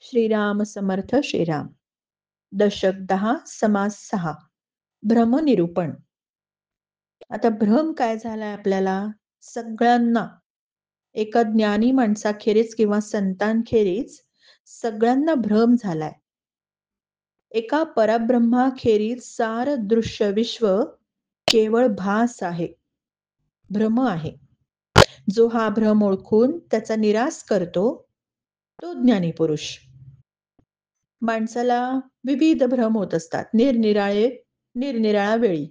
श्रीराम समर्थ श्रीराम. दशक 10 समास 6. भ्रमनिरूपण. आता भ्रम काय झालाय आपल्याला सगळ्यांना, एका ज्ञानी माणसाखेरीज किंवा संतांखेरीज सगळ्यांना भ्रम झालाय. एका परब्रह्माखेरीज सार दृश्य विश्व केवळ भास आहे, भ्रम आहे. जो हा भ्रम ओळखून त्याचा निराश करतो तो ज्ञानी पुरुष. माणसाला विविध भ्रम होत असतात, निरनिराळ्या वेळी.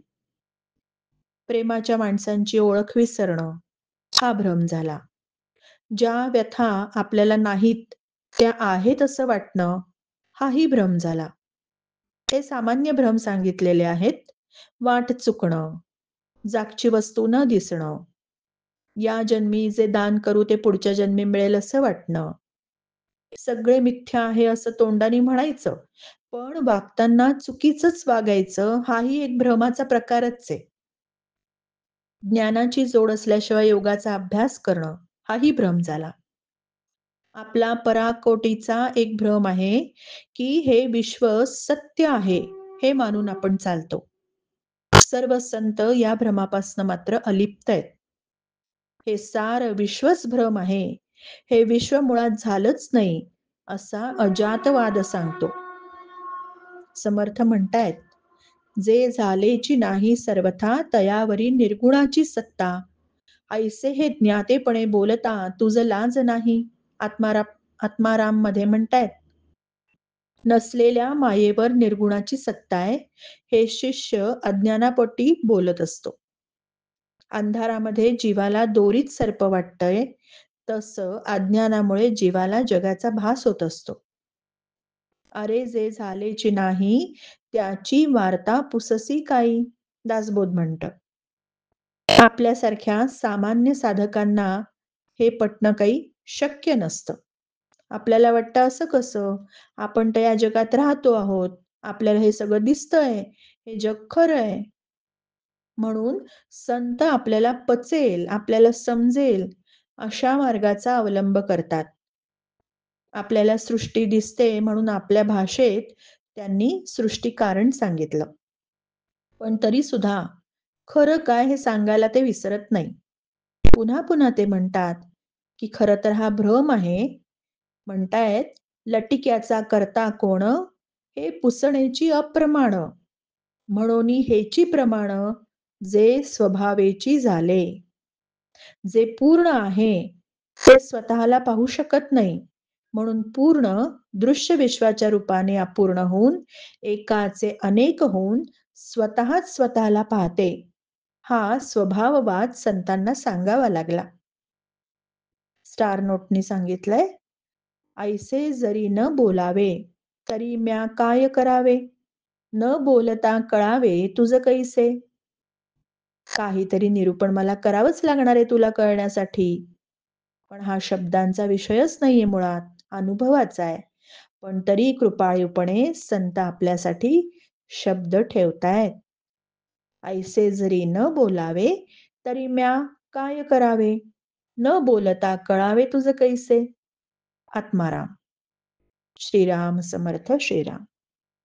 प्रेमाच्या माणसांची ओळख विसरणं हा भ्रम झाला. ज्या व्यथा आपल्याला नाहीत त्या आहेत असं वाटणं हाही भ्रम झाला. हे सामान्य भ्रम सांगितलेले आहेत. वाट चुकणं, जागची वस्तू न दिसणं, या जन्मी जे दान करू ते पुढच्या जन्मी मिळेल असं वाटणं, सगळे मिथ्या आहे असं तोंडाने म्हणायचं पण वागताना चुकीचंच वागायचं हाही एक भ्रमाचा प्रकारच आहे. ज्ञानाची जोड असल्याशिवाय योगाचा अभ्यास करणं हाही भ्रम झाला. आपला पराकोटीचा एक भ्रम आहे की हे विश्व सत्य आहे हे मानून आपण चालतो. सर्व संत या भ्रमापासून मात्र अलिप्त आहेत. हे सार विश्वच भ्रम आहे, हे विश्व मुळात झालंच नाही असा अजातवाद सांगतो. समर्थ म्हणतायत, जे झालेची नाही सर्वथा तयावरी निर्गुणाची सत्ता, ऐसे हे ज्ञातेपणे बोलता तुझ लाज नाही. आत्माराम मध्ये म्हणतायत, नसलेल्या मायेवर निर्गुणाची सत्ता आहे हे शिष्य अज्ञानापोटी बोलत असतो. अंधारामध्ये जीवाला दोरीत सर्प वाटतंय तसं अज्ञानामुळे जीवाला जगाचा भास होत असतो. अरे जे झालेची नाही त्याची वार्ता पुससी काही, दासबोध म्हणतं. आपल्यासारख्या सामान्य साधकांना हे पटणं काही शक्य नसतं. आपल्याला वाटतं असं कसं, आपण तर या जगात राहतो आहोत, आपल्याला हे सगळं दिसतंय, हे जग खरं आहे. म्हणून संत आपल्याला पचेल, आपल्याला समजेल अशा मार्गाचा अवलंब करतात. आपल्याला सृष्टी दिसते म्हणून आपल्या भाषेत त्यांनी सृष्टी कारण सांगितलं. पण तरी सुद्धा खरं काय हे सांगायला ते विसरत नाही. पुन्हा पुन्हा ते म्हणतात की खरं तर हा भ्रम आहे. म्हणतायत, लटिक्याचा करता कोण, हे पुसणेची अप्रमाण, म्हणून हेची प्रमाण जे स्वभावेची झाले. जे पूर्ण आहे ते स्वतःला पाहू शकत नाही, म्हणून पूर्ण दृश्य विश्वाच्या रूपाने अपूर्ण होऊन एकाचे अनेक होऊन स्वतःच स्वतःला पाहते. हा स्वभाववाद संतांना सांगावा लागला. स्टार नोटनी सांगितलंय, ऐसे जरी न बोलावे तरी म्या काय करावे, न बोलता कळावे तुझ कैसे. काहीतरी निरूपण मला करावंच लागणार आहे तुला कळण्यासाठी. पण हा शब्दांचा विषयच नाहीये, मुळात अनुभवाचा आहे. पण तरी कृपाळूपणे संत आपल्यासाठी शब्द ठेवतायत. ऐसे जरी न बोलावे तरी म्या काय करावे, न बोलता कळावे तुझ कैसे. आत्माराम. श्रीराम समर्थ श्रीराम.